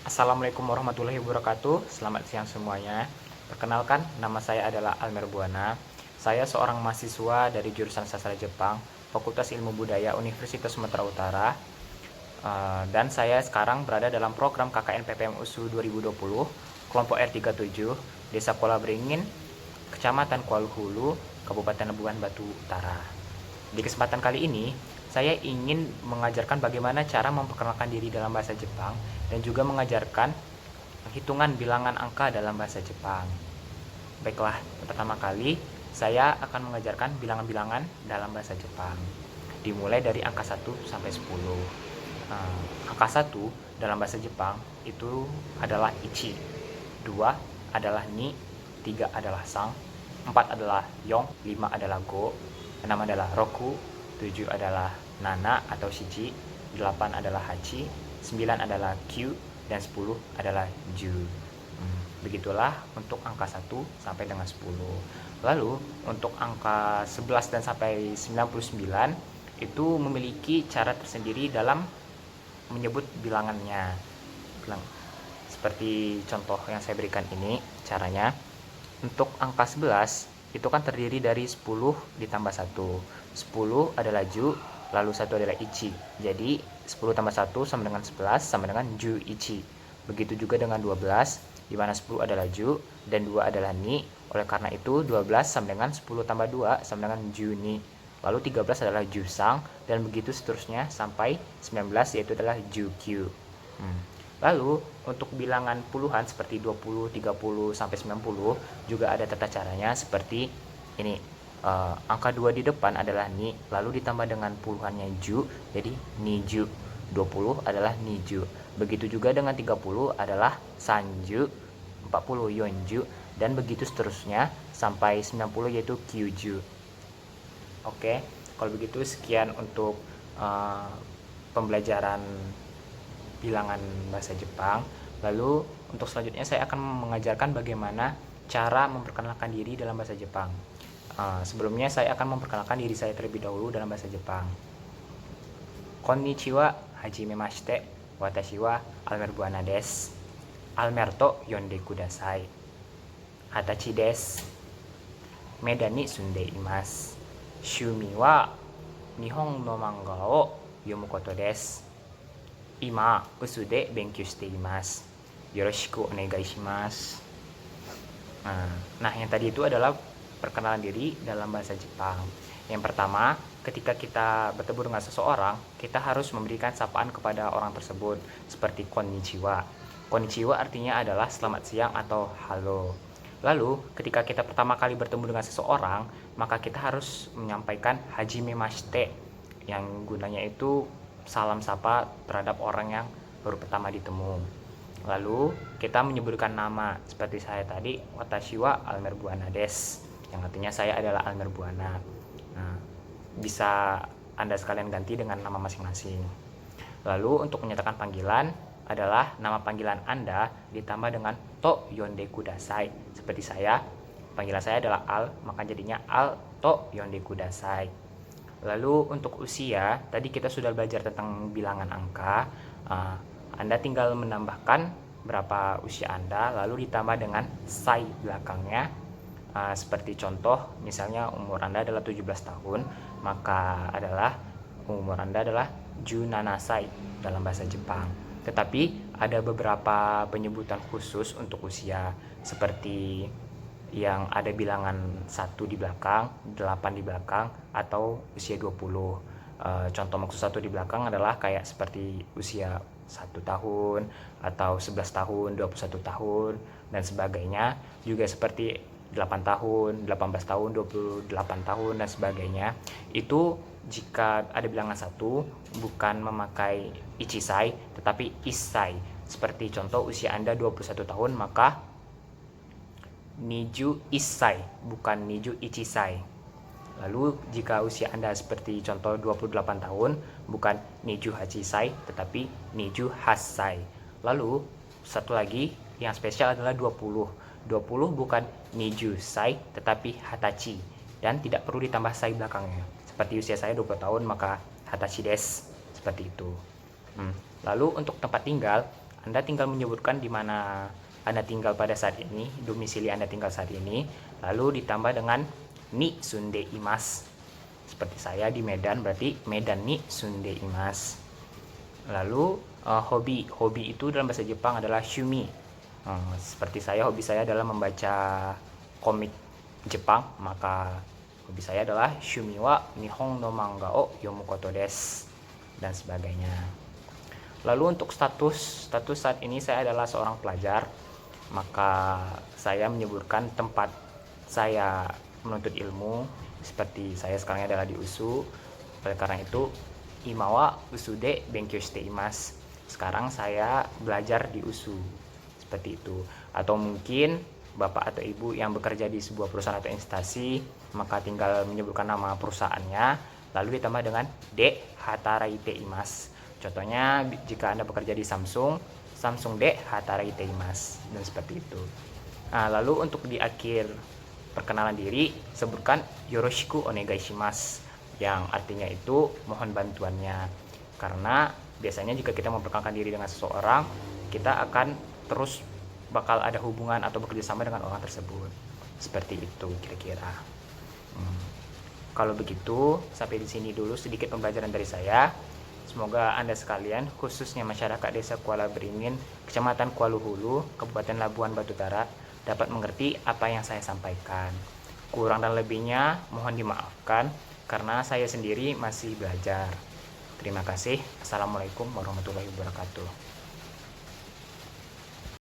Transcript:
Assalamualaikum warahmatullahi wabarakatuh. Selamat siang semuanya. Perkenalkan, nama saya adalah Almer Buana. Saya seorang mahasiswa dari jurusan Sastra Jepang, Fakultas Ilmu Budaya Universitas Sumatera Utara. Dan saya sekarang berada dalam program KKN PPM USU 2020, kelompok R37, Desa Kuala Beringin, Kecamatan Kuala Hulu, Kabupaten Labuhan Batu Utara. Di kesempatan kali ini, saya ingin mengajarkan bagaimana cara memperkenalkan diri dalam bahasa Jepang dan juga mengajarkan hitungan bilangan angka dalam bahasa Jepang. Baiklah, pertama kali saya akan mengajarkan bilangan-bilangan dalam bahasa Jepang. Dimulai dari angka 1 sampai 10. Angka 1 dalam bahasa Jepang itu adalah ichi, 2 adalah ni, 3 adalah sang, 4 adalah yong, 5 adalah go, 6 adalah roku, 7 adalah nana atau shiji, 8 adalah hachi, 9 adalah q, dan 10 adalah ju. Begitulah untuk angka 1 sampai dengan 10. Lalu untuk angka 11 dan sampai 99 itu memiliki cara tersendiri dalam menyebut bilangannya. Seperti contoh yang saya berikan ini caranya. Untuk angka 11 itu kan terdiri dari 10 ditambah 1. 10 adalah ju, lalu 1 adalah ichi. Jadi 10 tambah 1 sama dengan 11 sama dengan ju ichi. Begitu juga dengan 12, di mana 10 adalah ju dan 2 adalah ni. Oleh karena itu 12 sama dengan 10 tambah 2 sama dengan ju ni. Lalu 13 adalah ju sang dan begitu seterusnya sampai 19 yaitu adalah ju q. Lalu untuk bilangan puluhan seperti 20, 30 sampai 90 juga ada tata caranya seperti ini. Angka 2 di depan adalah ni, lalu ditambah dengan puluhannya ju, jadi niju. 20 adalah niju. Begitu juga dengan 30 adalah sanju, 40 yonju, dan begitu seterusnya sampai 90 yaitu kyuju. Oke, kalau begitu sekian untuk pembelajaran bilangan bahasa Jepang. Lalu untuk selanjutnya saya akan mengajarkan bagaimana cara memperkenalkan diri dalam bahasa Jepang. Sebelumnya saya akan memperkenalkan diri saya terlebih dahulu dalam bahasa Jepang. Konnichiwa, hajimemashite, watashi wa Almer Buana desu. Almer to yonde kudasai. Hatachi desu. Medan ni sunde imasu. Shumi wa Nihon no manga o yomu koto desu. Ima usu de benkyou shite imasu. Yoroshiku onegai shimasu. Nah, yang tadi itu adalah perkenalan diri dalam bahasa Jepang. Yang pertama, ketika kita bertemu dengan seseorang, kita harus memberikan sapaan kepada orang tersebut seperti konnichiwa. Konnichiwa artinya adalah selamat siang atau halo. Lalu, ketika kita pertama kali bertemu dengan seseorang, maka kita harus menyampaikan hajimemashite, yang gunanya itu salam sapa terhadap orang yang baru pertama ditemu. Lalu kita menyebutkan nama seperti saya tadi, watashi wa Almer Buana desu, yang artinya saya adalah Almer Buana. Nah, bisa Anda sekalian ganti dengan nama masing-masing. Lalu untuk menyatakan panggilan adalah nama panggilan Anda ditambah dengan to yonde kudasai. Seperti saya, panggilan saya adalah Al, maka jadinya Al to yonde kudasai. Lalu untuk usia, tadi kita sudah belajar tentang bilangan angka. Anda tinggal menambahkan berapa usia Anda, lalu ditambah dengan sai belakangnya. Seperti contoh, misalnya umur Anda adalah 17 tahun, maka umur Anda adalah junanasai dalam bahasa Jepang. Tetapi ada beberapa penyebutan khusus untuk usia, seperti yang ada bilangan 1 di belakang, 8 di belakang, atau usia 20. Contoh maksud 1 di belakang adalah kayak seperti usia 1 tahun, atau 11 tahun, 21 tahun, dan sebagainya. Juga seperti 8 tahun, 18 tahun, 28 tahun, dan sebagainya. Itu jika ada bilangan 1 bukan memakai ichisai, tetapi issai. Seperti contoh usia Anda 21 tahun, maka niju issai, bukan niju ichisai. Lalu jika usia Anda seperti contoh 28 tahun, bukan niju hachisai, tetapi niju hassai. Lalu satu lagi yang spesial adalah 20. 20 bukan niju sai, tetapi hatachi, dan tidak perlu ditambah sai belakangnya. Seperti usia saya 20 tahun, maka hatachi desu, seperti itu. Lalu untuk tempat tinggal, Anda tinggal menyebutkan di mana Anda tinggal pada saat ini, domisili Anda tinggal saat ini, lalu ditambah dengan ni sunde imas. Seperti saya di Medan, berarti Medan ni sunde imas. Lalu hobi itu dalam bahasa Jepang adalah shumi. Seperti saya, hobi saya adalah membaca komik Jepang, maka hobi saya adalah shumi wa nihon no manga o yomu koto desu, dan sebagainya. Lalu untuk status saat ini saya adalah seorang pelajar, maka saya menyebutkan tempat saya menuntut ilmu, seperti saya sekarang adalah di USU. Oleh karena itu, imawa usude benkyou shite imasu. Sekarang saya belajar di USU. Seperti itu. Atau mungkin Bapak atau Ibu yang bekerja di sebuah perusahaan atau instansi, maka tinggal menyebutkan nama perusahaannya, lalu ditambah dengan de hataraite imasu. Contohnya jika Anda bekerja di Samsung de hataraite imasu, dan seperti itu. Nah, lalu untuk di akhir perkenalan diri, sebutkan yoroshiku onegai shimasu, yang artinya itu mohon bantuannya. Karena biasanya jika kita memperkenalkan diri dengan seseorang, kita akan terus bakal ada hubungan atau bekerja sama dengan orang tersebut. Seperti itu kira-kira. Kalau begitu, sampai di sini dulu sedikit pembelajaran dari saya. Semoga Anda sekalian, khususnya masyarakat Desa Kuala Beringin, Kecamatan Kuala Hulu, Kabupaten Labuan Batu Utara, dapat mengerti apa yang saya sampaikan. Kurang dan lebihnya mohon dimaafkan karena saya sendiri masih belajar. Terima kasih. Assalamualaikum warahmatullahi wabarakatuh.